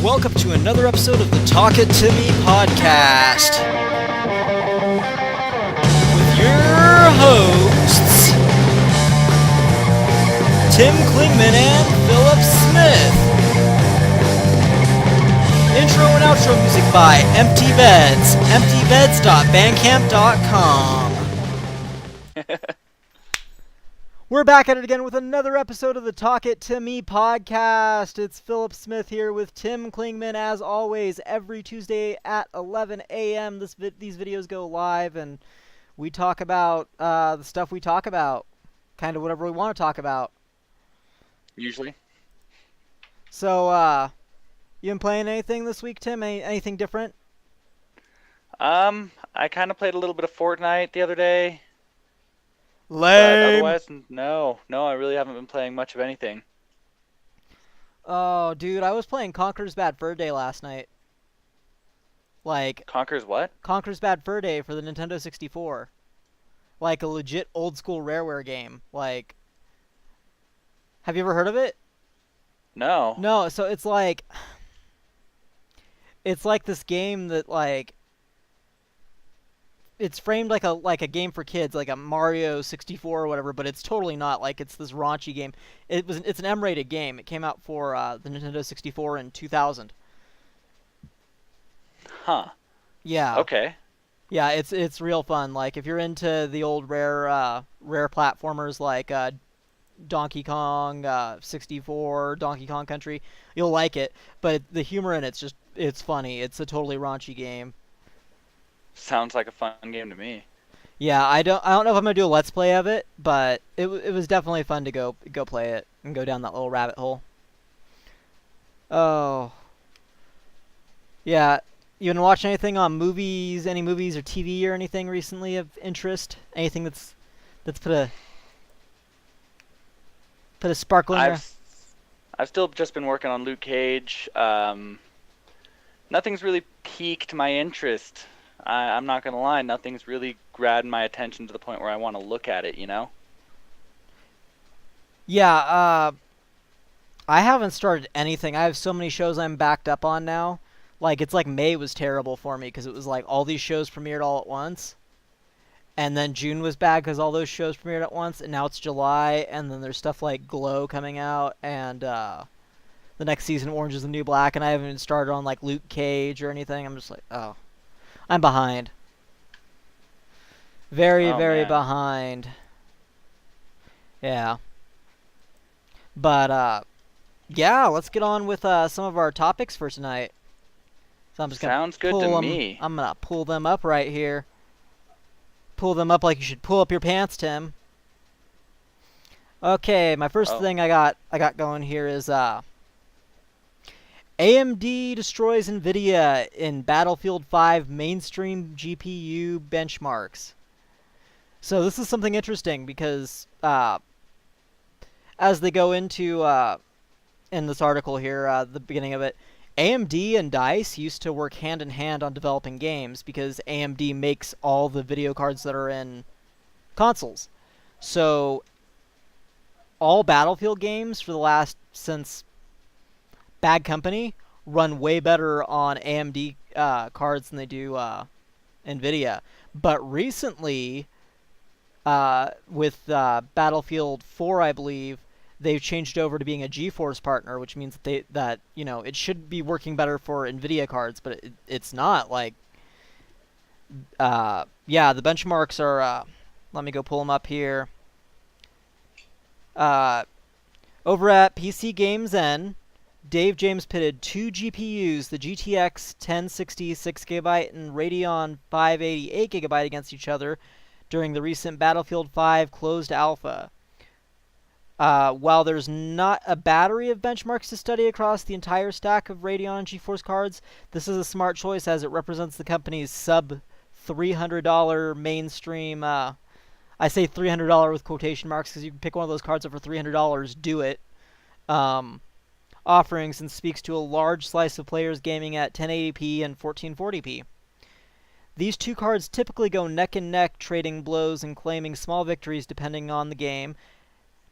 Welcome to another episode of the Talk It To Me podcast with your hosts, Tim Klingman and Phillip Smith. Intro and outro music by Empty Beds, emptybeds.bandcamp.com. We're back at it again with another episode of the Talk It To Me podcast. It's Phillip Smith here with Tim Klingman, as always, every Tuesday at 11 a.m. These videos go live, and we talk about the stuff we talk about, kind of whatever we want to talk about. Usually. So, you been playing anything this week, Tim? Anything different? I kind of played a little bit of Fortnite the other day. Lame. But otherwise, no, I really haven't been playing much of anything. Oh, dude, I was playing Conker's Bad Fur Day last night. Conker's what? Conker's Bad Fur Day for the Nintendo 64. Like a legit old school Rareware game. Have you ever heard of it? No. No, so it's like this game that it's framed like a game for kids, like a Mario 64 or whatever, but it's totally not. It's this raunchy game. It's an M-rated game. It came out for the Nintendo 64 in 2000. Huh. Yeah. Okay. Yeah, it's real fun. If you're into the old rare platformers like Donkey Kong 64, Donkey Kong Country, you'll like it. But the humor in it's funny. It's a totally raunchy game. Sounds like a fun game to me. Yeah, I don't know if I'm gonna do a let's play of it, but it was definitely fun to go play it and go down that little rabbit hole. Oh. Yeah, you been watching anything on movies, any movies or TV or anything recently of interest? Anything that's put a sparkle in there? I've still just been working on Luke Cage. Nothing's really piqued my interest. I'm not gonna lie, nothing's really grabbed my attention to the point where I want to look at it, you know? Yeah, I haven't started anything. I have so many shows I'm backed up on now. It's like May was terrible for me because it was like all these shows premiered all at once. And then June was bad because all those shows premiered at once. And now it's July, and then there's stuff like Glow coming out, and the next season of Orange is the New Black, and I haven't even started on Luke Cage or anything. I'm just like, oh. I'm behind. Very behind. Yeah. But, yeah, let's get on with some of our topics for tonight. So I'm just gonna Sounds good to me. I'm going to pull them up right here. Pull them up like you should pull up your pants, Tim. Okay, my first thing I got going here is AMD destroys Nvidia in Battlefield 5 mainstream GPU benchmarks. So this is something interesting because as they go into in this article here, the beginning of it, AMD and DICE used to work hand in hand on developing games because AMD makes all the video cards that are in consoles. So all Battlefield games for the last since Bad Company run way better on AMD cards than they do Nvidia. But recently, with Battlefield 4, I believe, they've changed over to being a GeForce partner, which means that it should be working better for Nvidia cards, but it's not. Yeah, the benchmarks are. Let me go pull them up here. Over at PC Games N, Dave James pitted two GPUs, the GTX 1060 6GB and Radeon 580 8GB, against each other during the recent Battlefield 5 closed alpha. While there's not a battery of benchmarks to study across the entire stack of Radeon and GeForce cards, this is a smart choice as it represents the company's sub-$300 mainstream, I say $300 with quotation marks because you can pick one of those cards up for $300, do it, offerings, and speaks to a large slice of players gaming at 1080p and 1440p. These two cards typically go neck and neck, trading blows and claiming small victories depending on the game,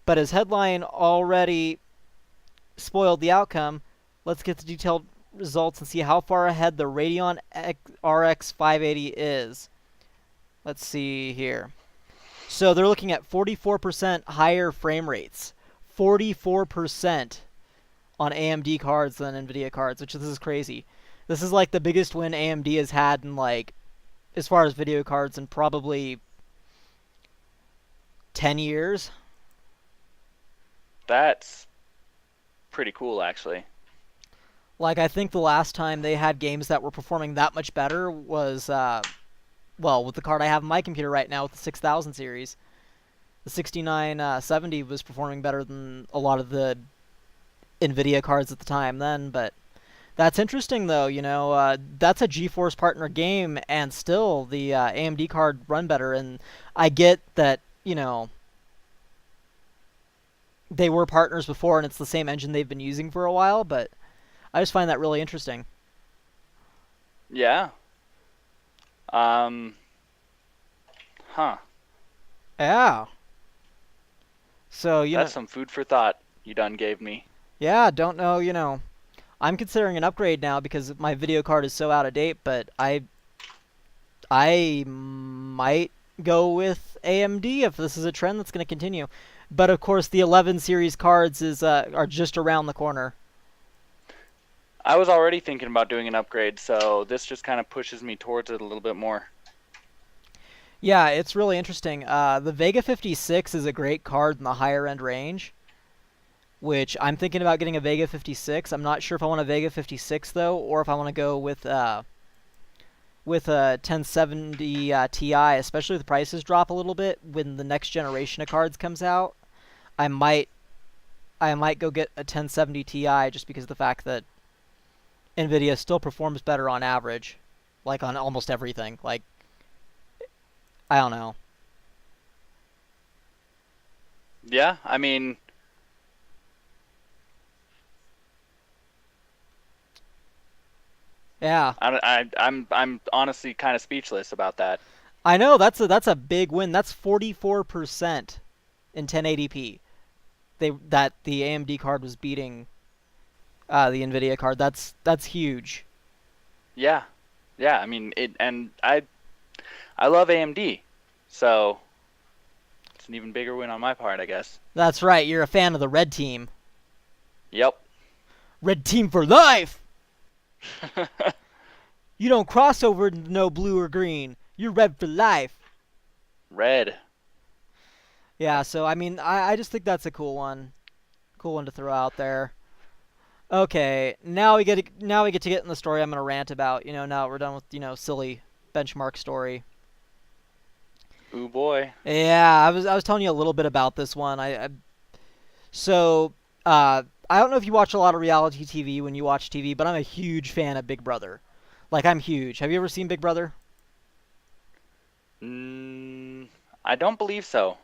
but as headline already spoiled the outcome, let's get the detailed results and see how far ahead the Radeon RX 580 is. Let's see here. So they're looking at 44% higher frame rates. 44% on AMD cards than Nvidia cards, which this is crazy. This is like the biggest win AMD has had in like, as far as video cards, in probably 10 years. That's pretty cool, actually. Like, I think the last time they had games that were performing that much better was, well, with the card I have in my computer right now with the 6000 series. The 6970 was performing better than a lot of the Nvidia cards at the time then, but that's interesting though, you know, that's a GeForce partner game, and still the AMD card run better, and I get that, you know, they were partners before and it's the same engine they've been using for a while, but I just find that really interesting. Yeah. Um. Huh. Yeah. So, you know, That's some food for thought you done gave me. yeah, don't know, you know, I'm considering an upgrade now because my video card is so out of date, but I might go with AMD if this is a trend that's going to continue. But of course, the 11 series cards are just around the corner. I was already thinking about doing an upgrade, so this just kind of pushes me towards it a little bit more. Yeah, it's really interesting. The Vega 56 is a great card in the higher end range, which I'm thinking about getting a Vega 56. I'm not sure if I want a Vega 56 though, or if I want to go with a 1070 Ti, especially if the prices drop a little bit when the next generation of cards comes out. I might go get a 1070 Ti just because of the fact that Nvidia still performs better on average, like on almost everything. Like, I don't know. Yeah, I mean, Yeah, I'm honestly kind of speechless about that. I know that's a big win. That's 44% in 1080p. That the AMD card was beating the Nvidia card. That's huge. Yeah, yeah. I mean, and I love AMD, so it's an even bigger win on my part, I guess. That's right. You're a fan of the red team. Yep. Red team for life. You don't cross over to no blue or green. You're red for life. Red. Yeah. So I mean, I just think that's a cool one. Cool one to throw out there. Okay, now we get to get in the story I'm gonna rant about. You know, now we're done with, you know, silly benchmark story. Ooh boy. Yeah, I was telling you a little bit about this one. So I don't know if you watch a lot of reality TV when you watch TV, but I'm a huge fan of Big Brother. Like, I'm huge. Have you ever seen Big Brother? Mm, I don't believe so.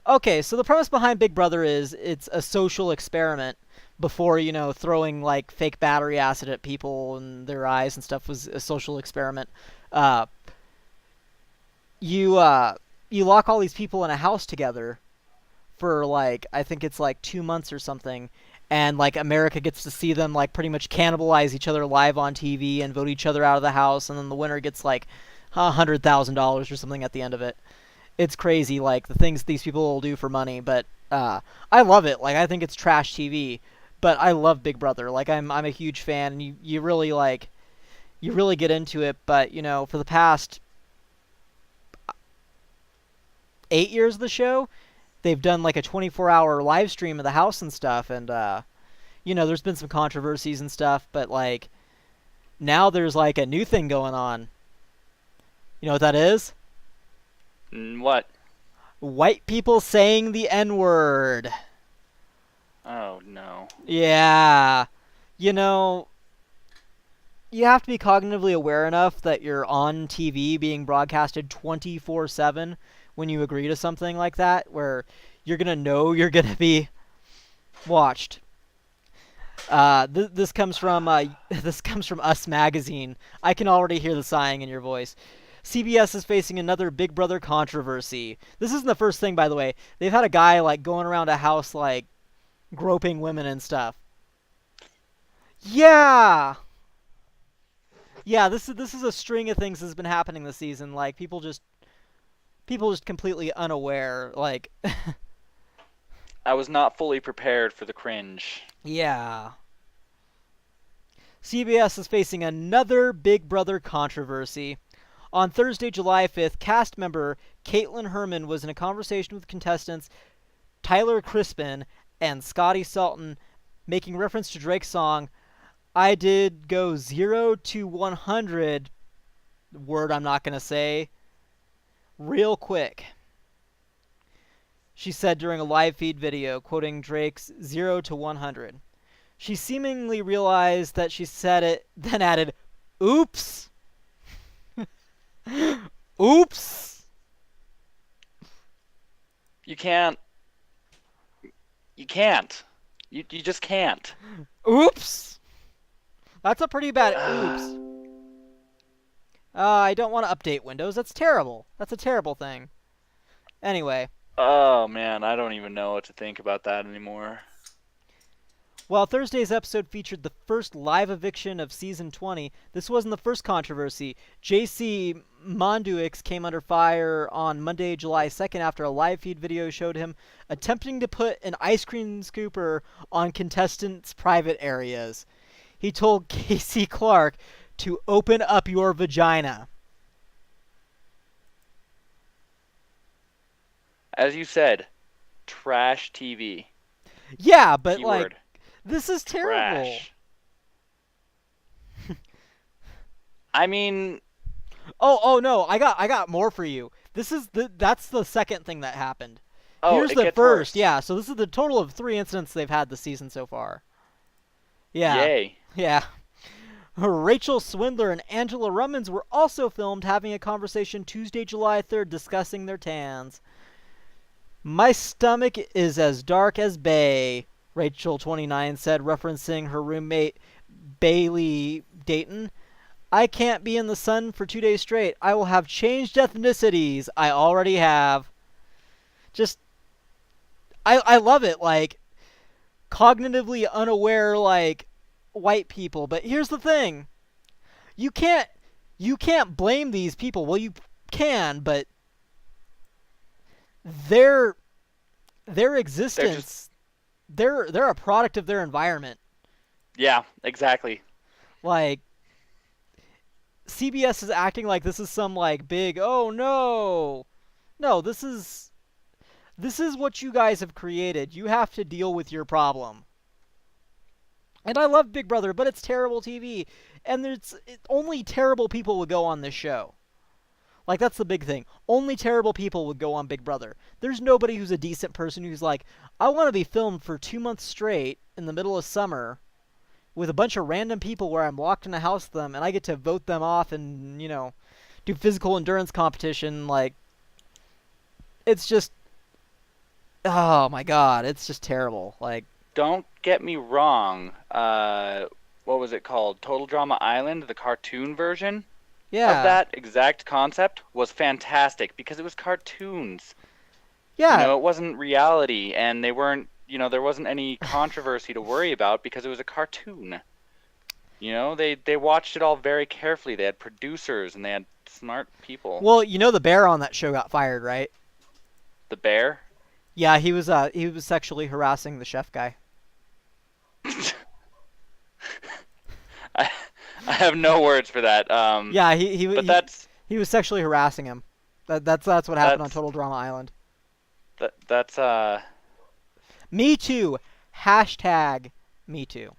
Okay, so the premise behind Big Brother is it's a social experiment before, you know, throwing like fake battery acid at people and their eyes and stuff was a social experiment. Uh, you lock all these people in a house together for like, I think it's like 2 months or something, and like America gets to see them like pretty much cannibalize each other live on TV and vote each other out of the house, and then the winner gets like $100,000 or something at the end of it. It's crazy, like the things these people will do for money, but I love it. Like, I think it's trash TV, but I love Big Brother. Like, I'm a huge fan, and you really like, you really get into it. But you know, for the past 8 years of the show, they've done like a 24-hour live stream of the house and stuff, and you know, there's been some controversies and stuff, but like now there's like a new thing going on. You know what that is? What? White people saying the N-word. Oh no. Yeah. You know, you have to be cognitively aware enough that you're on TV being broadcasted 24/7 when you agree to something like that, where you're going to know you're going to be watched. This comes from this comes from Us Magazine. I can already hear the sighing in your voice. CBS is facing another Big Brother controversy. This isn't the first thing, by the way. They've had a guy like going around a house like groping women and stuff. Yeah. Yeah, this is a string of things that's been happening this season. Like people just completely unaware. Like, I was not fully prepared for the cringe. yeah. CBS is facing another Big Brother controversy. On Thursday, July 5th, cast member Caitlin Herman was in a conversation with contestants Tyler Crispin and Scotty Salton, making reference to Drake's song, I did go 0 to 100, word I'm not going to say, real quick. She said during a live feed video, quoting Drake's 0 to 100. She seemingly realized that she said it, then added, oops. Oops. You can't. You can't. You just can't. Oops. That's a pretty bad oops. I don't want to update Windows. That's terrible. That's a terrible thing. Anyway, Oh man, I don't even know what to think about that anymore. while Thursday's episode featured the first live eviction of season 20, this wasn't the first controversy. JC Monduix came under fire on Monday, July 2nd after a live feed video showed him attempting to put an ice cream scooper on contestants' private areas. He told Casey Clark to open up your vagina. As you said, trash TV. Yeah, but Keyword. like, this is terrible. Trash. I mean, Oh no, I got more for you. That's the second thing that happened. oh, Here's it the gets first. worse. Yeah, so this is the total of 3 incidents they've had this season so far. Yeah. Yay. Yeah. Rachel Swindler and Angela Rummins were also filmed having a conversation Tuesday, July 3rd discussing their tans. My stomach is as dark as Bay, Rachel 29 said, referencing her roommate Bailey Dayton. I can't be in the sun for 2 days straight. I will have changed ethnicities. I already have. Just, I love it. Like, cognitively unaware, like, white people. But here's the thing. You can't blame these people. Well, you can, but their existence, they're a product of their environment. Yeah, exactly. Like, CBS is acting like this is some like big, oh no. No, this is what you guys have created. You have to deal with your problem. And I love Big Brother, but it's terrible TV. And only terrible people would go on this show. Like, that's the big thing. Only terrible people would go on Big Brother. There's nobody who's a decent person who's like, I want to be filmed for 2 months straight in the middle of summer with a bunch of random people where I'm locked in a house with them and I get to vote them off and, do physical endurance competition. Like, it's just, oh my god, it's just terrible. Like, Don't get me wrong. What was it called? Total Drama Island, the cartoon version yeah. of that exact concept was fantastic because it was cartoons. Yeah. It wasn't reality, and they weren't. There wasn't any controversy to worry about because it was a cartoon. They watched it all very carefully. They had producers and they had smart people. Well, the bear on that show got fired, right? The bear? Yeah, he was sexually harassing the chef guy. I have no words for that. Yeah, he was sexually harassing him. That's what happened on Total Drama Island. That's Me too. Hashtag me too.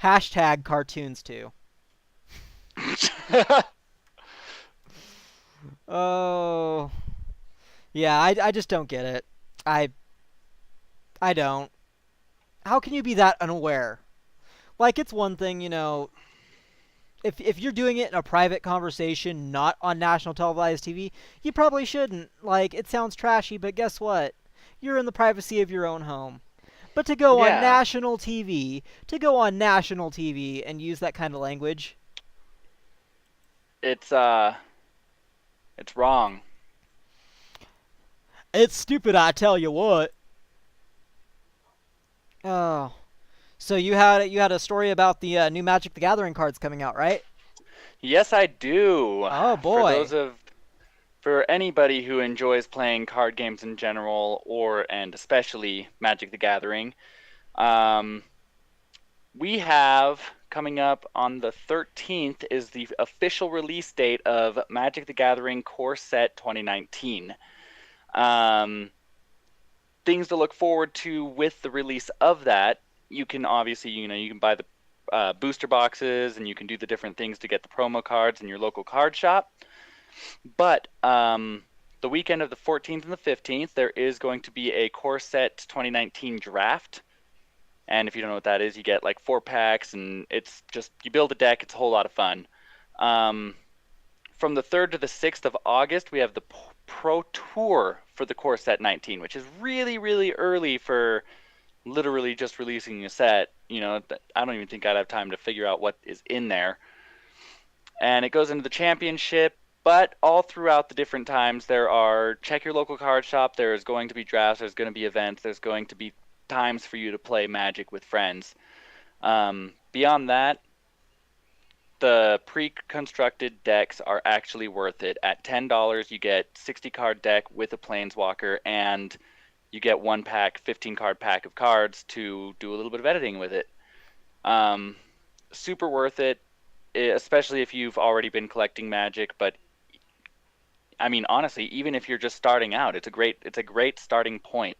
Hashtag cartoons too. Oh. Yeah, I just don't get it. I don't. How can you be that unaware? Like, it's one thing, if you're doing it in a private conversation, not on national televised TV, you probably shouldn't. Like, it sounds trashy, but guess what? You're in the privacy of your own home. But to go on national TV, and use that kind of language, it's wrong. it's stupid, I tell you what. Oh. So you had a story about the new Magic the Gathering cards coming out, right? Yes, I do. Oh For boy. those of for anybody who enjoys playing card games in general, or and especially Magic the Gathering, um, we have coming up on the 13th is the official release date of Magic the Gathering Core Set 2019. Um, Things to look forward to with the release of that. You can obviously, you can buy the booster boxes and you can do the different things to get the promo cards in your local card shop. But the weekend of the 14th and the 15th, there is going to be a Core Set 2019 draft. And if you don't know what that is, you get like 4 packs, and it's just you build a deck. It's a whole lot of fun. Um, from the 3rd to the 6th of August, we have the Pro Tour for the Core Set 19, which is really, really early for literally just releasing a set. I don't even think I'd have time to figure out what is in there. And it goes into the championship, but all throughout the different times, there are check your local card shop. There's going to be drafts, there's going to be events, there's going to be times for you to play Magic with friends. Beyond that, the pre-constructed decks are actually worth it. At $10, you get 60 card deck with a Planeswalker, and you get 1 pack, 15 card pack of cards to do a little bit of editing with it. Um, Super worth it, especially if you've already been collecting Magic. But I mean, honestly, even if you're just starting out, it's a great starting point.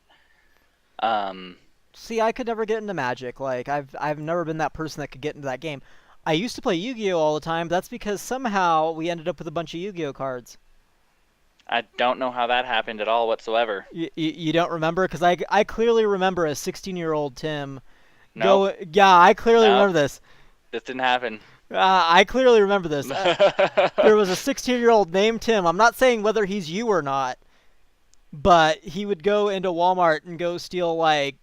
Um, See, I could never get into Magic. Like I've never been that person that could get into that game. I used to play Yu-Gi-Oh all the time. But that's because somehow we ended up with a bunch of Yu-Gi-Oh cards. I don't know how that happened at all whatsoever. You don't remember? Because I clearly remember a 16-year-old Tim Nope, go. Yeah, I clearly nope, remember this. this didn't happen. I clearly remember this. There was a 16-year-old named Tim. I'm not saying whether he's you or not, but he would go into Walmart and go steal like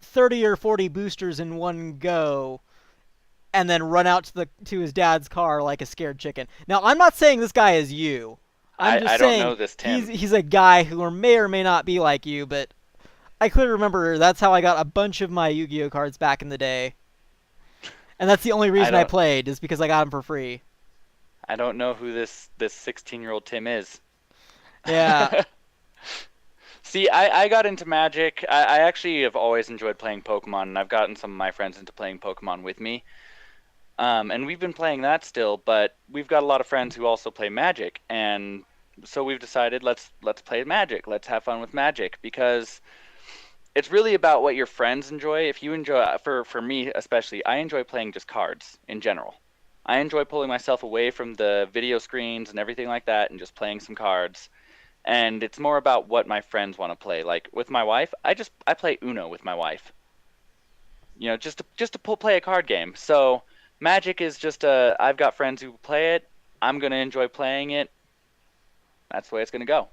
30 or 40 boosters in one go and then run out to his dad's car like a scared chicken. Now, I'm not saying this guy is you. I'm just I don't saying know this he's Tim. he's a guy who may or may not be like you, but I clearly remember that's how I got a bunch of my Yu-Gi-Oh cards back in the day. And that's the only I reason I don't played is because I got them for free. I don't know who this 16-year-old Tim is. Yeah. See, I got into Magic. I actually have always enjoyed playing Pokemon, and I've gotten some of my friends into playing Pokemon with me. And we've been playing that still, but we've got a lot of friends who also play Magic, and so we've decided let's play Magic. Let's have fun with Magic because it's really about what your friends enjoy. If you enjoy, for me especially, I enjoy playing just cards in general. I enjoy pulling myself away from the video screens and everything like that and just playing some cards. And it's more about what my friends want to play. Like with my wife, I play Uno with my wife. Just to play a card game. So Magic is just I've got friends who play it. I'm gonna enjoy playing it. That's the way it's gonna go.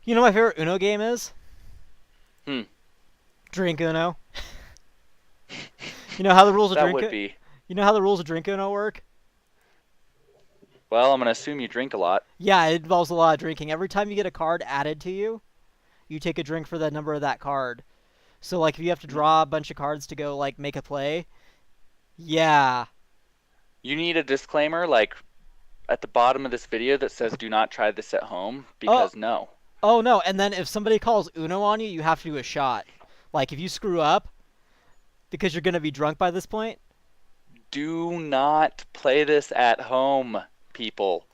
You know what my favorite Uno game is? Hmm. Drink Uno. You know how the rules of That Drink would be. You know how the rules of Drink Uno work? Well, I'm gonna assume you drink a lot. Yeah, it involves a lot of drinking. Every time you get a card added to you, you take a drink for the number of that card. So like if you have to draw a bunch of cards to go like make a play, yeah. You need a disclaimer like at the bottom of this video that says do not try this at home Oh, because no. oh no, and then if somebody calls Uno on you, you have to do a shot. Like if you screw up because you're going to be drunk by this point. Do not play this at home, people.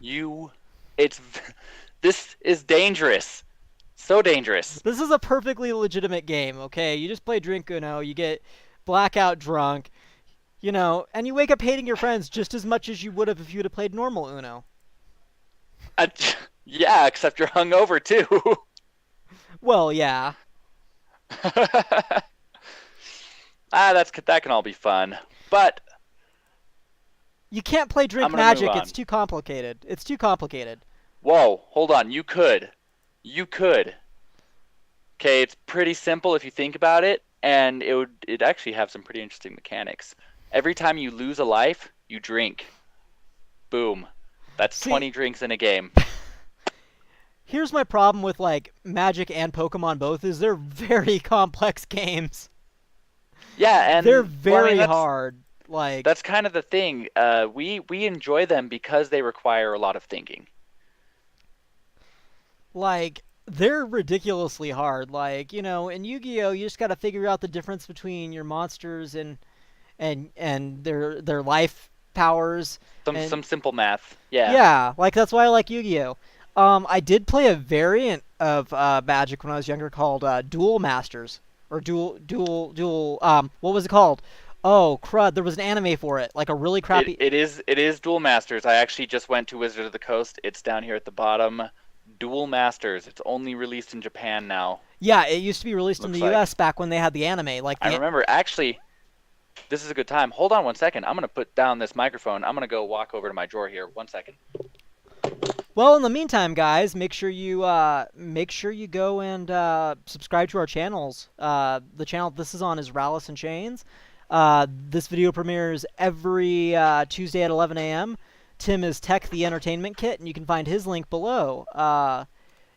You it's this is dangerous. So dangerous. This is a perfectly legitimate game, okay? You just play Drink Uno, you get blackout drunk, and you wake up hating your friends just as much as you would have if you'd have played normal Uno. Uh, yeah, except you're hungover too. Well, yeah. That can all be fun. But You can't play I'm Drink gonna move Magic. It's on. too complicated. It's too complicated. Whoa, hold on. You could. You could. Okay, it's pretty simple if you think about it, and it'd actually have some pretty interesting mechanics. Every time you lose a life, you drink. Boom. That's See, 20 drinks in a game. Here's my problem with like Magic and Pokemon both is they're very complex games. Yeah, They're and well, I mean very hard. Like that's kind of the thing. We enjoy them because they require a lot of thinking. they're ridiculously hard. Like, in Yu-Gi-Oh, you just got to figure out the difference between your monsters and their life powers and Some simple math. Yeah. yeah, like that's why I like Yu-Gi-Oh. I did play a variant of Magic when I was younger called Duel Masters or Duel. What was it called? Oh crud! There was an anime for it, like a really It crappy. it is Dual Masters. I actually just went to Wizard of the Coast. It's down here at the bottom. Dual Masters. It's only released in Japan now. Yeah, it used to be released in the Looks U.S. like. back when they had the anime. Like I the remember actually. This is a good time. Hold on one second. I'm gonna put down this microphone. I'm gonna go walk over to my drawer here. One second. Well, in the meantime, guys, make sure you go and subscribe to our channels. The channel this is on is Ralasinchains. This video premieres every Tuesday at 11 a.m. Tim is Tech the Entertainment Kit, and you can find his link below.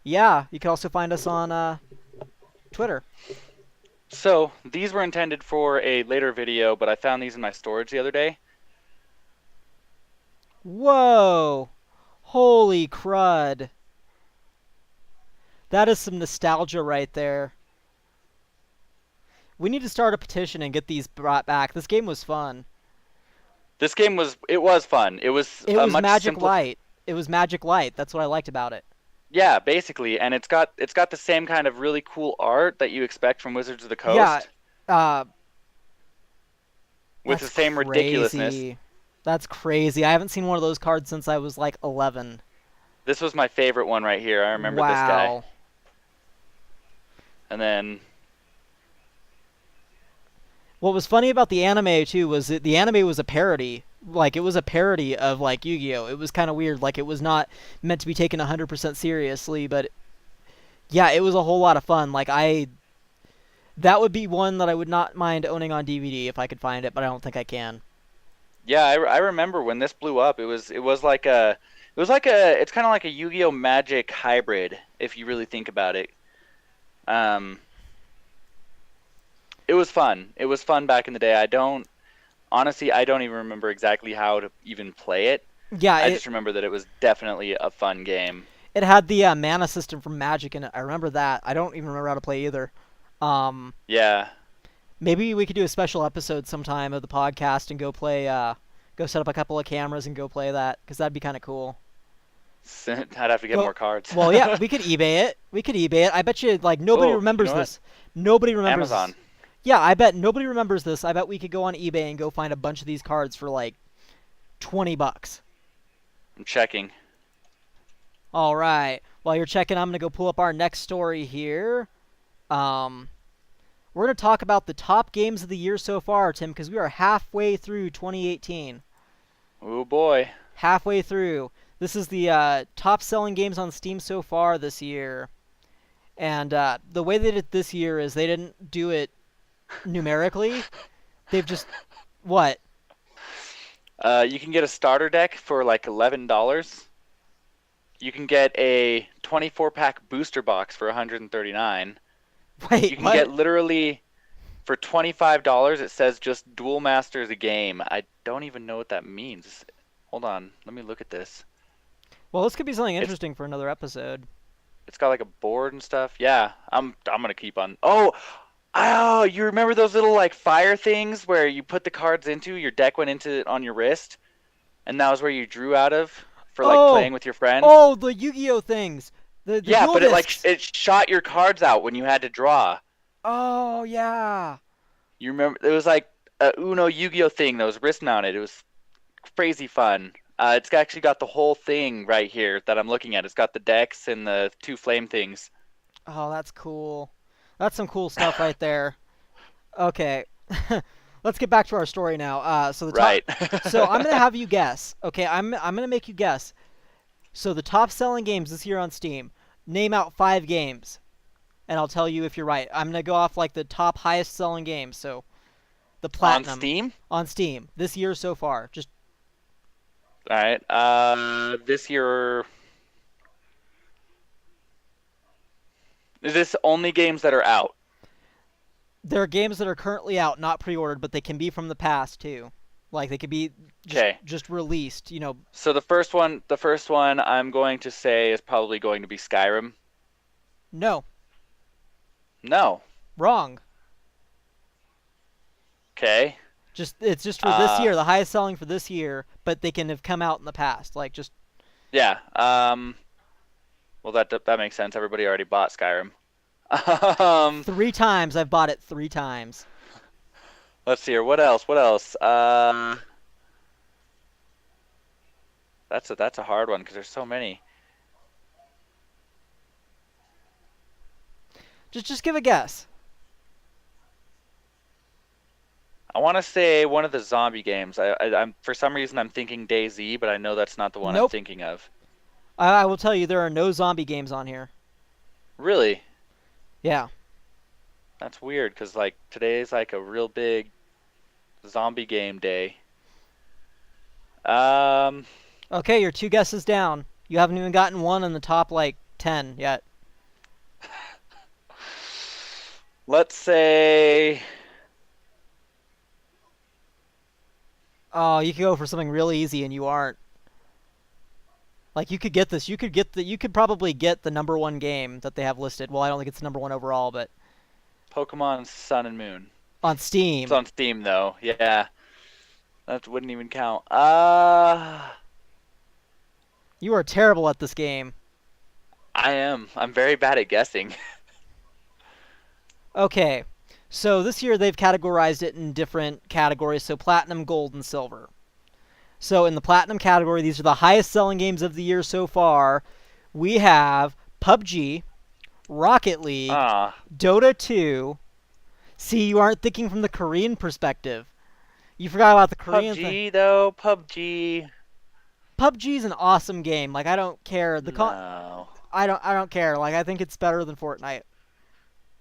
Yeah, you can also find us on Twitter. So these were intended for a later video, but I found these in my storage the other day. Whoa! Holy crud! That is some nostalgia right there. We need to start a petition and get these brought back. This game was fun. This game was fun. It was It a was much Magic simpler. Light. It was Magic Light. That's what I liked about it. Yeah, basically, and it's got the same kind of really cool art that you expect from Wizards of the Yeah, Coast uh, with that's the same ridiculousness. crazy. That's crazy. I haven't seen one of those cards since I was like 11. This was my favorite one right here. I remember this guy. Wow. And then What was funny about the anime too was that the anime was a parody. Like it was a parody of like Yu-Gi-Oh. It was kind of weird. Like it was not meant to be taken 100% seriously, but yeah, it was a whole lot of fun. That would be one that I would not mind owning on DVD if I could find it, but I don't think I can. yeah, I remember when this blew up. It's kind of like a Yu-Gi-Oh Magic hybrid if you really think about it. Um, it was fun. It was fun back in the day. I don't even remember exactly how to even play it. Yeah, I it just remember that it was definitely a fun game. it had the mana system from Magic in it. I remember that. I don't even remember how to play either. Um, Yeah. Maybe we could do a special episode sometime of the podcast and go set up a couple of cameras and go play that because that'd be kind of cool. I'd have to get Well, more cards. well, yeah, we could eBay it. We could eBay it. I bet you like nobody Oh, you remembers know what? this. Nobody remembers Amazon. this. Yeah, I bet nobody remembers this. I bet we could go on eBay and go find a bunch of these cards for like $20. I'm checking. All right. While you're checking, I'm gonna go pull up our next story here. Um, we're gonna talk about the top games of the year so far, Tim, because we are halfway through 2018. Oh boy. Halfway through. This is the top selling games on Steam so far this year. And the way they did it this year is they didn't do it numerically. They've just what? You can get a starter deck for like $11. You can get a 24-pack booster box for $139. Wait, You can what? get literally for $25. It says just Duel Masters a game. I don't even know what that means. Hold on, let me look at this. Well, this could be something It's interesting for another episode. it's got like a board and stuff. Yeah, I'm gonna keep on. Oh, you remember those little like fire things where you put the cards into your deck went into on your wrist, and that was where you drew out of for like Oh, playing with your friends. oh, the Yu-Gi-Oh things, the Yeah, dual but discs. it shot your cards out when you had to draw. Oh yeah. You remember it was like a Uno Yu-Gi-Oh thing that was wrist mounted. It was crazy fun. It's actually got the whole thing right here that I'm looking at. It's got the decks and the two flame things. Oh, that's cool. That's some cool stuff right there. Okay. Let's get back to our story now. So the top. Right. So I'm gonna have you guess. Okay, I'm gonna make you guess. So the top selling games this year on Steam. Name out 5 games, and I'll tell you if you're right. I'm gonna go off like the top highest selling games. So the On platinum Steam? on Steam this year so far. Just All right. This year Is this only games that are out? There are games that are currently out, not pre-ordered, but they can be from the past too. Like they could be just Okay. just released. So the first one I'm going to say is probably going to be Skyrim. No, No. wrong. Okay. It's just for this Uh, year, the highest selling for this year, but they can have come out in the past. Like just yeah. Well, that makes sense. Everybody already bought Skyrim. Um, 3 times I've bought it 3 times. let's see here. What else? What else? That's a hard one because there's so many. Just give a guess. I want to say one of the zombie games. I'm for some reason I'm thinking DayZ, but I know that's not the one I'm Nope. thinking of. I will tell you there are no zombie games on here. Really? Yeah. That's weird because like today's like a real big zombie game day. Um, Okay, you're 2 guesses down. You haven't even gotten one in the top like 10 yet. let's say Oh, you could go for something really easy and you aren't. Like you could get this. You could probably get the number one game that they have listed. Well, I don't think it's the number one overall, but Pokemon Sun and Moon. on It's Steam. on Steam though. Yeah, that wouldn't even count. You are terrible at this game. I am. I'm very bad at guessing. Okay. So this year they've categorized it in different categories, so platinum, gold, and silver. So in the platinum category, these are the highest selling games of the year so far. We have PUBG, Rocket League, Ah, Dota 2. See, you aren't thinking from the Korean perspective. You forgot about the Korean thing. PUBG though. PUBG. PUBG is an awesome game. Like I don't care. No. I don't care. Like I think it's better than Fortnite.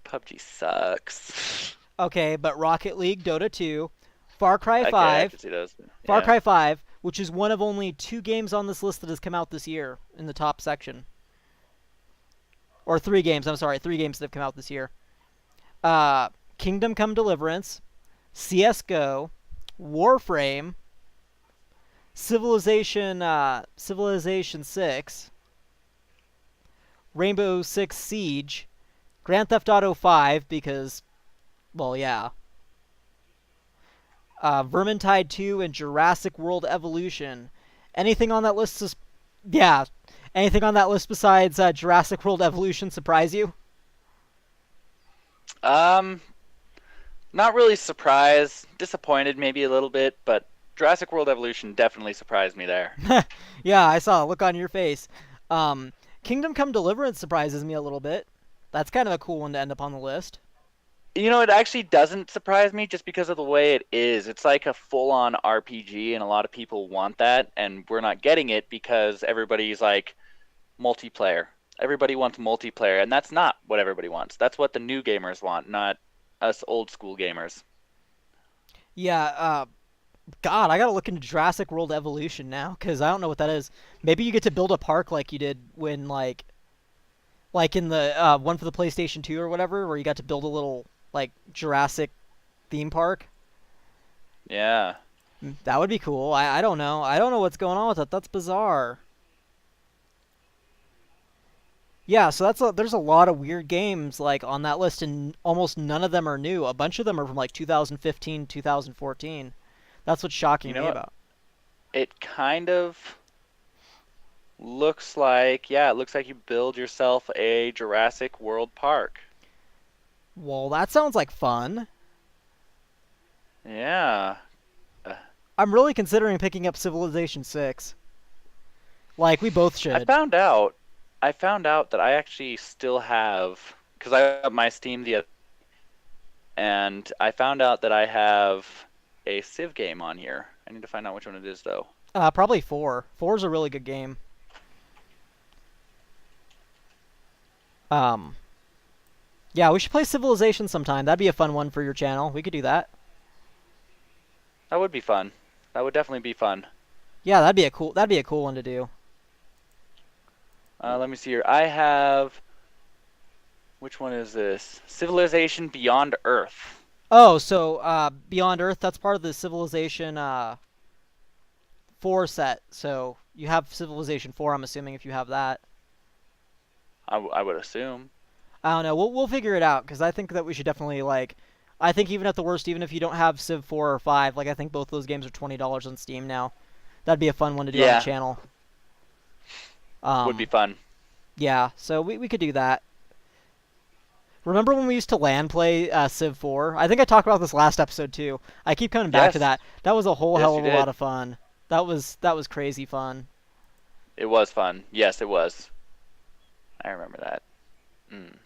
PUBG sucks. Okay, but Rocket League, Dota 2, Far Cry Okay, I 5, can see those. Far Yeah. Cry 5, which is one of only 2 games on this list that has come out this year in the top section. Or 3 games, I'm sorry, 3 games that have come out this year. Kingdom Come Deliverance, CS:GO, Warframe, Civilization 6, Rainbow Six Siege, Grand Theft Auto 5 because, well, yeah. Vermintide 2 and Jurassic World Evolution. Anything on that list is, yeah. Anything on that list besides Jurassic World Evolution surprise you? Um, Not really surprised. Disappointed maybe a little bit, but Jurassic World Evolution definitely surprised me there. Yeah, I saw a look on your face. Um, Kingdom Come Deliverance surprises me a little bit. That's kind of a cool one to end up on the list. You know, it actually doesn't surprise me just because of the way it is. It's like a full-on RPG, and a lot of people want that, and we're not getting it because everybody's like multiplayer. Everybody wants multiplayer, and that's not what everybody wants. That's what the new gamers want, not us old school gamers. Yeah, God, I gotta look into Jurassic World Evolution now, because I don't know what that is. Maybe you get to build a park like you did when, like in the one for the PlayStation 2 or whatever, where you got to build a little, like, Jurassic theme park. Yeah. That would be cool. I don't know. I don't know what's going on with that. That's bizarre. Yeah, so there's a lot of weird games like on that list, and almost none of them are new. A bunch of them are from like 2015, 2014. That's what's You shocking know me what? about. It kind of looks like, yeah, it looks like you build yourself a Jurassic World Park. Well, that sounds like fun. Yeah. Uh, I'm really considering picking up Civilization 6. Like we both I should. found out I found out that I actually still have because I got my Steam and I found out that I have a Civ game on here. I need to find out which one it is though. Probably 4. 4 is a really good game. Um, yeah, we should play Civilization sometime. That'd be a fun one for your channel. We could do that. That would be fun. That would definitely be fun. Yeah, that'd be a cool one to do. Let me see here. I have Which one is this? Civilization Beyond Earth. Oh, so Beyond Earth, that's part of the Civilization 4 set. So you have Civilization 4, I'm assuming, if you have that. I would assume. I don't know. We'll figure it out because I think that we should definitely like. I think even at the worst, even if you don't have Civ 4 or 5, like I think both those games are $20 on Steam now. That'd be a fun one to do on the Yeah, channel. would be Um, fun. yeah, so we could do that. Remember when we used to LAN play Civ 4? I think I talked about this last episode too. I keep coming back to Yes. that. That was a whole Yes, hell you of a lot did. of fun. That was crazy fun. It was fun. Yes, it was. I remember that. Mm.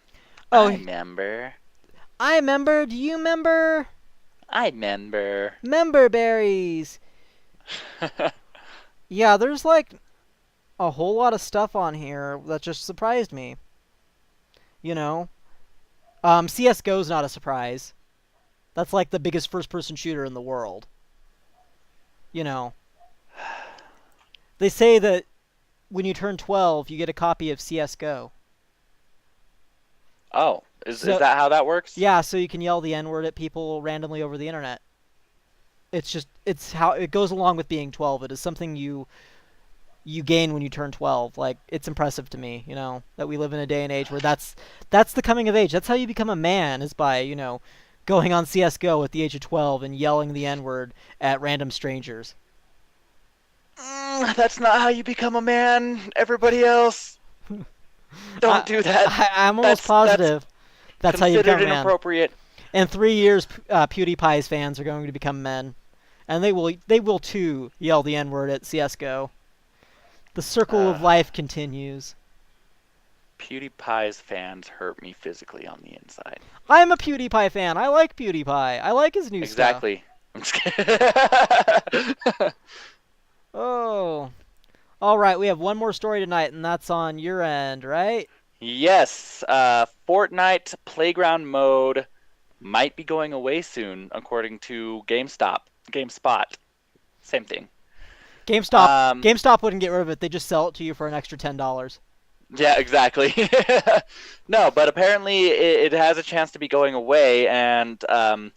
Oh, I remember. I remember. Do you remember? I remember. Member berries. Yeah, there's like a whole lot of stuff on here that just surprised me. You know, CS:GO's not a surprise. That's like the biggest first-person shooter in the world. You know, they say that when you turn 12, you get a copy of CS:GO. Oh, is So that how that works? yeah, so you can yell the N-word at people randomly over the internet. It's how it goes along with being 12. It is something you gain when you turn 12. Like it's impressive to me, that we live in a day and age where that's the coming of age. That's how you become a man is by, going on CS:GO at the age of 12 and yelling the N-word at random strangers. That's not how you become a man. Everybody else, don't I, do that. I'm almost That's positive that's how you become considered a man. inappropriate. In 3 years, PewDiePie's fans are going to become men, and they will too yell the N-word at CS:GO. The circle of Uh, life continues. PewDiePie's fans hurt me physically on the inside. I'm a PewDiePie fan. I like PewDiePie. I like his new stuff. Exactly. I'm just kidding. Oh. All right, we have one more story tonight, and that's on your end, right? Yes, Fortnite Playground Mode might be going away soon, according to GameSpot. Same thing. GameStop. Um, GameStop wouldn't get rid of it. They just sell it to you for an extra $10. yeah, exactly. No, but apparently it has a chance to be going away, and I'm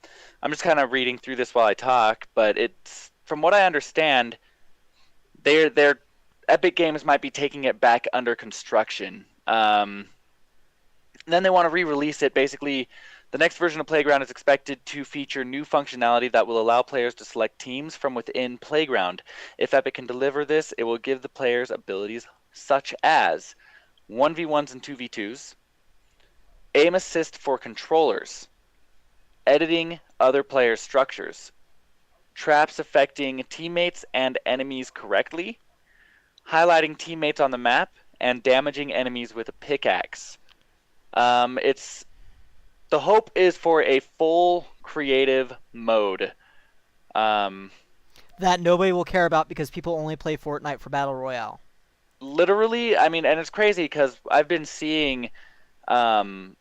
just kind of reading through this while I talk. But it's from what I understand, they're Epic Games might be taking it back under construction. Then they want to re-release it. Basically, the next version of Playground is expected to feature new functionality that will allow players to select teams from within Playground. If Epic can deliver this, it will give the players abilities such as 1v1s and 2v2s, aim assist for controllers, editing other players' structures, traps affecting teammates and enemies correctly, highlighting teammates on the map, and damaging enemies with a pickaxe. It's the hope is for a full creative mode. Um, That nobody will care about because people only play Fortnite for Battle Royale. Literally, I mean, and it's crazy because I've been seeing um,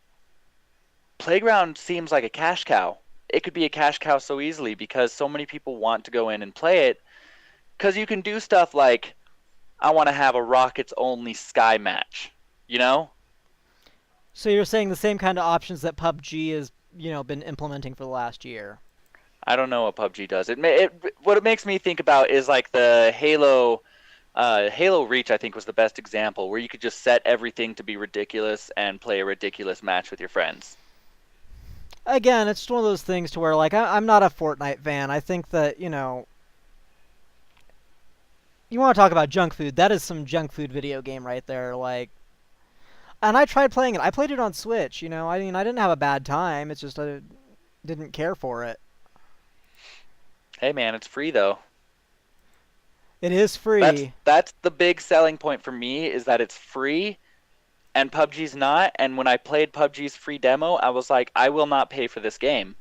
Playground seems like a cash cow. It could be a cash cow so easily because so many people want to go in and play it because you can do stuff like I want to have a Rockets only Sky match, you know? So you're saying the same kind of options that PUBG has, been implementing for the last year. I don't know what PUBG does. What it makes me think about is like the Halo Reach. I think was the best example where you could just set everything to be ridiculous and play a ridiculous match with your friends. Again, it's just one of those things to where, like, I'm not a Fortnite fan. I think that, you want to talk about junk food. That is some junk food video game right there. Like, and I tried playing it. I played it on Switch, I mean, I didn't have a bad time. It's just I didn't care for it. Hey man, it's free though. It is That's free. that's the big selling point for me is that it's free and PUBG's not. And when I played PUBG's free demo, I was like, I will not pay for this game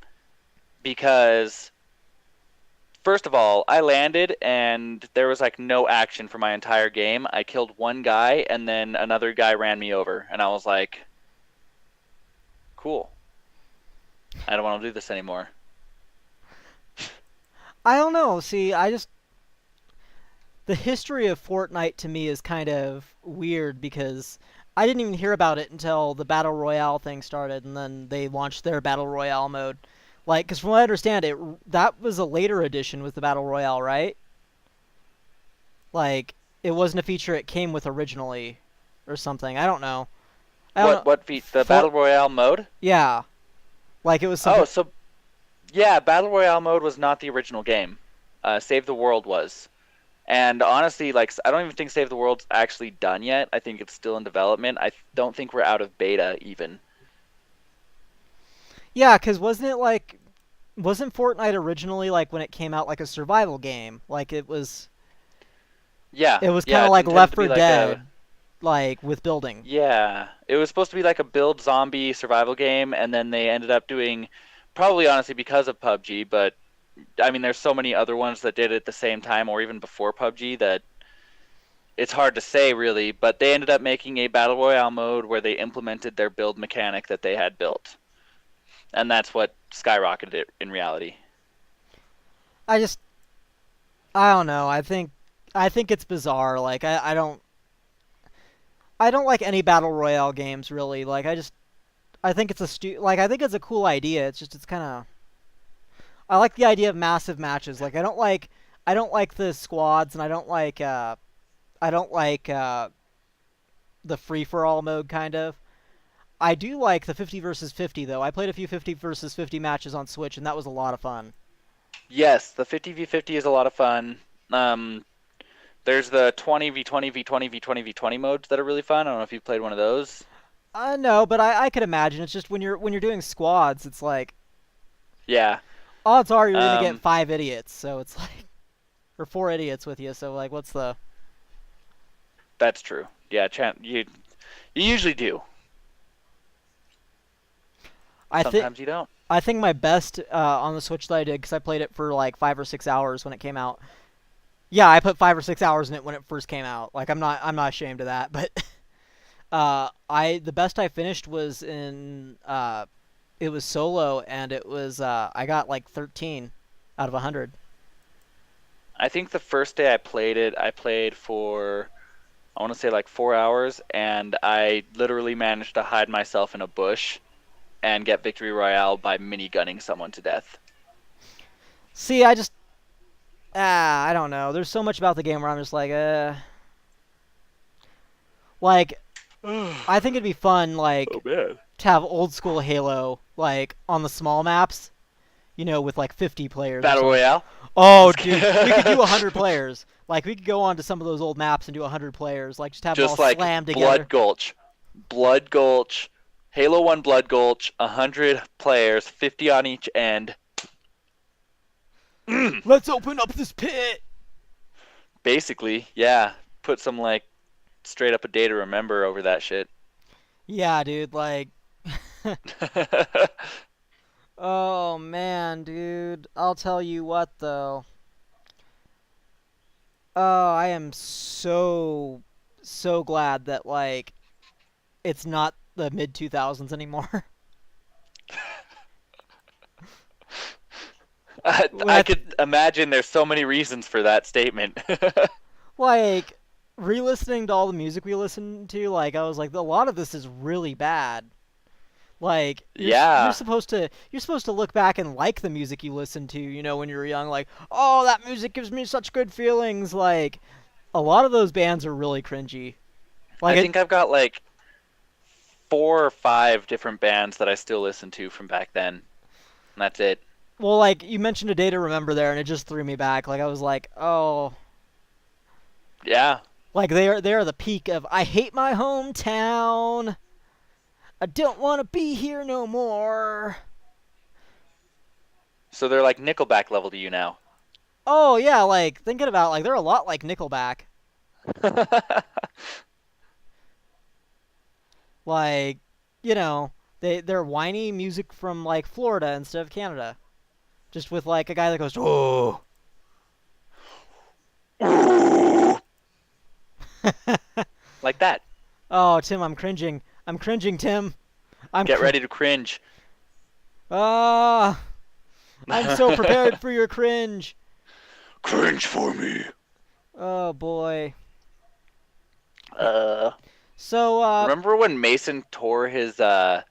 because first of all, I landed and there was like no action for my entire game. I killed one guy and then another guy ran me over, and I was like, cool. I don't want to do this anymore. I don't know. See, the history of Fortnite to me is kind of weird because I didn't even hear about it until the Battle Royale thing started, and then they launched their Battle Royale mode. Like, because from what I understand, that was a later edition with the Battle Royale, right? Like, it wasn't a feature it came with originally, or something. I don't know. I don't know. The battle royale mode? Yeah, like it was Oh, something. so yeah, battle royale mode was not the original game. Save the World was. And honestly, like I don't even think Save the World's actually done yet. I think it's still in development. I don't think we're out of beta even. Yeah, because wasn't Fortnite originally like when it came out like a survival game? Like Yeah, it was kind yeah, of it's like intended Left to be 4 like a Dead, like with building. yeah. It was supposed to be like a build zombie survival game, and then they ended up doing probably honestly because of PUBG, but I mean there's so many other ones that did it at the same time or even before PUBG that it's hard to say really, but they ended up making a battle royale mode where they implemented their build mechanic that they had built. And that's what skyrocketed it in reality. I just I don't know. I think it's bizarre. Like I don't like any battle royale games really. Like I think it's like I think it's a cool idea. It's just it's kind of I like the idea of massive matches. Like I don't like the squads, and I don't like the free for all mode kind of. I do like the 50 versus 50 though. I played a few 50 versus 50 matches on Switch, and that was a lot of fun. Yes, the 50v50 is a lot of fun. Um, there's the 20v20 v20 v20 v20 modes that are really fun. I don't know if you've played one of those. No, but I could imagine it's just when you're doing squads, it's like Yeah, odds are you're gonna get um, 5 idiots. So it's like or 4 idiots with you. So like, what's the? that's true. Yeah, you usually do. I think Sometimes you don't. I think my best on the Switch that I did because I played it for like 5 or 6 hours when it came out. Yeah, I put 5 or 6 hours in it when it first came out. Like I'm not ashamed of that. But I the best I finished was in it was solo, and it was I got like 13 out of 100. I think the first day I played it, I played for I want to say like 4 hours, and I literally managed to hide myself in a bush and get victory royale by minigunning someone to death. See, I don't know. There's so much about the game where I'm just like I think it'd be fun Oh like man. to have old school Halo like on the small maps, with like 50 players or Battle something. Royale? Oh, Just dude, we could do 100 players. Like we could go on to some of those old maps and do 100 players. Like just have them all just like slammed together. Blood Gulch. Blood Gulch. Halo 1 Blood Gulch, 100 players, 50 on each end. Let's open up this pit. Basically, yeah. Put some like straight up a day to remember over that shit. Yeah, dude. Like, oh man, dude. I'll tell you what though. Oh, I am so glad that like it's not the mid 2000s anymore. when I I could imagine there's so many reasons for that statement. like re-listening to all the music we listened to, like I was like, a lot of this is really bad. Like you're Yeah. supposed to look back and like the music you listened to, when you were young. Like, oh, that music gives me such good feelings. Like, a lot of those bands are really cringy. I Like it, think I've got like 4 or 5 different bands that I still listen to from back then. And that's it. well, like you mentioned A Day to Remember there, and it just threw me back. Like I was like, oh, Yeah. like they are the peak of I hate my hometown. I don't want to be here no more. So they're like Nickelback level to you now. Oh yeah, like thinking about like they're a lot like Nickelback. Like, you know, they're whiny music from like Florida instead of Canada. Just with like a guy that goes, "Oh." Like that. Oh, Tim, I'm cringing. I'm cringing, Tim. I'm Get ready to cringe. Ah, I'm so prepared for your cringe. Cringe for me. Oh boy. Uh, So, Remember when Mason tore his vocal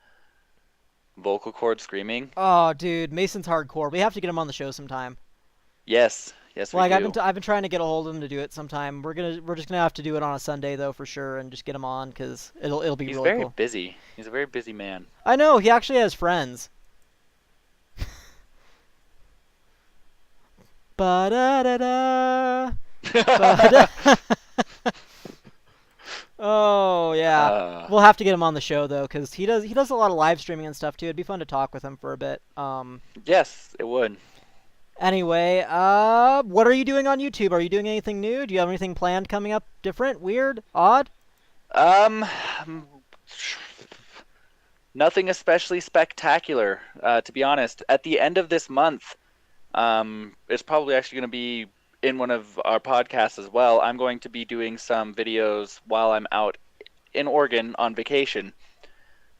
cord screaming? oh, dude, Mason's hardcore. We have to get him on the show sometime. Yes, yes, we Like do. I've been trying to get a hold of him to do it sometime. We're just gonna have to do it on a Sunday though for sure, and just get him on because it'll be He's really very cool. busy. He's a very busy man. I know he actually has friends. Ba da da da. Ba da. Oh yeah, uh, we'll have to get him on the show though, because he does a lot of live streaming and stuff too. It'd be fun to talk with him for a bit. yes, it would. Anyway, what are you doing on YouTube? Are you doing anything new? Do you have anything planned coming up? Different, weird, odd? Um, nothing especially spectacular, to be honest. At the end of this month, it's probably actually going to be in one of our podcasts as well. I'm going to be doing some videos while I'm out in Oregon on vacation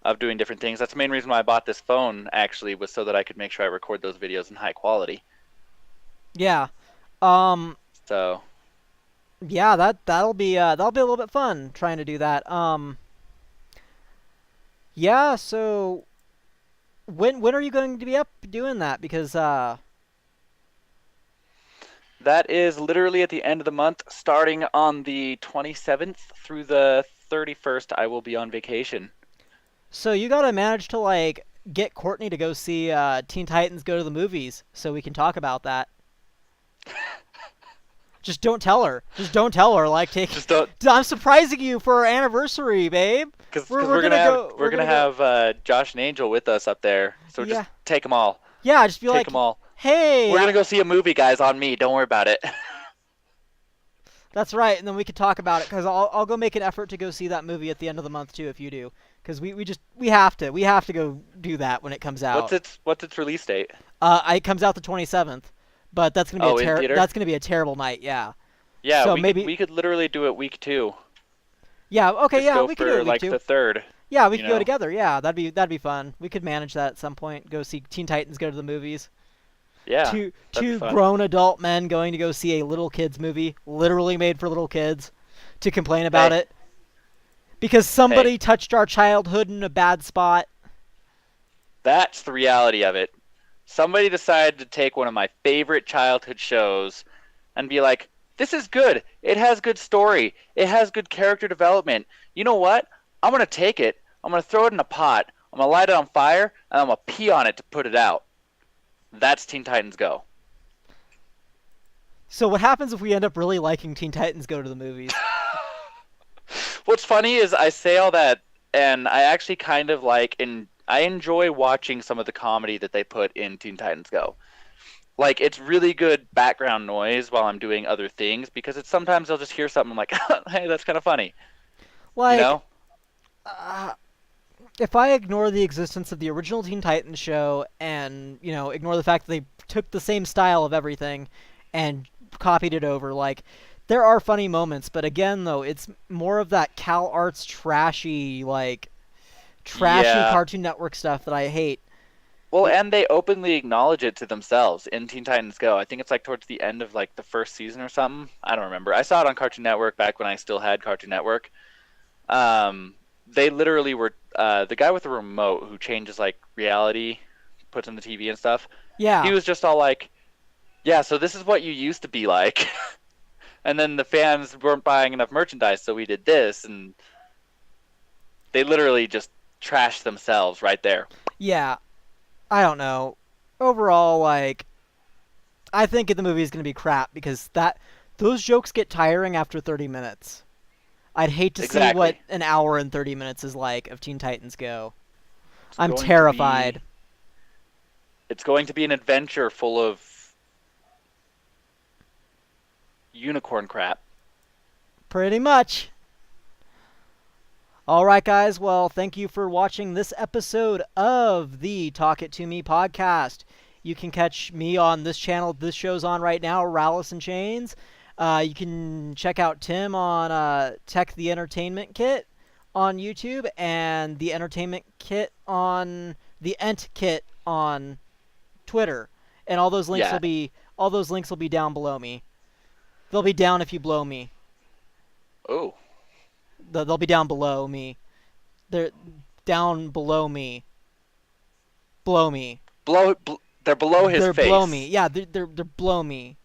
of doing different things. That's the main reason why I bought this phone, actually, was so that I could make sure I record those videos in high quality. Yeah. Um. So, Yeah. That'll be a little bit fun trying to do that. Yeah. So when are you going to be up doing that? Because that is literally at the end of the month, starting on the 27th through the 31st, I will be on vacation. so you gotta manage to like get Courtney to go see Teen Titans Go to the movies so we can talk about that. Just don't tell her. Just don't tell her. Like take. Just don't, I'm surprising you for our anniversary, babe. because We're gonna gonna have go. we're gonna have Josh and Angel with us up there. So just Yeah. take them all. Yeah. Just be Take like, them all. hey. We're gonna go see a movie, guys. On me. Don't worry about it. That's right, and then we could talk about it because I'll go make an effort to go see that movie at the end of the month too if you do, because we have to go do that when it comes out. What's its release date? It comes out the 27th, but Oh, in theater? that's gonna be a terrible night. Yeah. Yeah, So we could literally do it week 2. Yeah. Okay. Just Yeah, go we could do it for week like two. the 3rd. Yeah, we You could go know. together. Yeah, that'd be fun. We could manage that at some point. Go see Teen Titans Go to the movies. Yeah, that'd be Two fun. grown adult men going to go see a little kids movie, literally made for little kids, to complain about Hey, it because somebody hey, touched our childhood in a bad spot. that's the reality of it. Somebody decided to take one of my favorite childhood shows and be like, "This is good. It has good story. It has good character development. You know what? I'm gonna take it. I'm gonna throw it in a pot. I'm gonna light it on fire, and I'm gonna pee on it to put it out." That's Teen Titans Go. So what happens if we end up really liking Teen Titans Go to the movies? What's funny is I say all that, and I actually kind of like, and I enjoy watching some of the comedy that they put in Teen Titans Go. Like, it's really good background noise while I'm doing other things, because it's sometimes I'll just hear something like, hey, that's kind of funny, you Like, know? uh, if I ignore the existence of the original Teen Titans show and ignore the fact that they took the same style of everything and copied it over, like there are funny moments, but again though, it's more of that Cal Arts trashy Yeah. Cartoon Network stuff that I hate. Well, and they openly acknowledge it to themselves in Teen Titans Go. I think it's like towards the end of like the first season or something. I don't remember. I saw it on Cartoon Network back when I still had Cartoon Network. They literally were the guy with the remote who changes like reality, puts on the TV and stuff. Yeah. He was just all like, "Yeah, so this is what you used to be like." And then the fans weren't buying enough merchandise, so we did this, and they literally just trashed themselves right there. Yeah. I don't know. Overall, like I think the movie is going to be crap because those jokes get tiring after 30 minutes. I'd hate to see what Exactly. an hour and 30 minutes is like of Teen Titans Go. It's I'm going to be terrified. it's going to be an adventure full of unicorn crap. Pretty much. All right, guys. Well, thank you for watching this episode of the Talk It To Me podcast. You can catch me on this channel. This show's on right now, ralasinchains. You can check out Tim on Tech the Entertainment Kit on YouTube and the Entertainment Kit on the Ent Kit on Twitter. And Yeah. all those links will be down below me. They'll be down if you blow me. Oh, They'll be down below me. They're down below me. Below me. They're below his They're below me. face. Yeah, they're below me.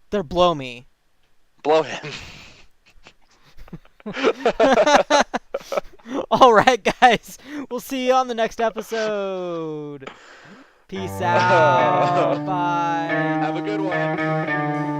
They're below me. Blow him. All right, guys. We'll see you on the next episode. Peace out. Bye. Have a good one.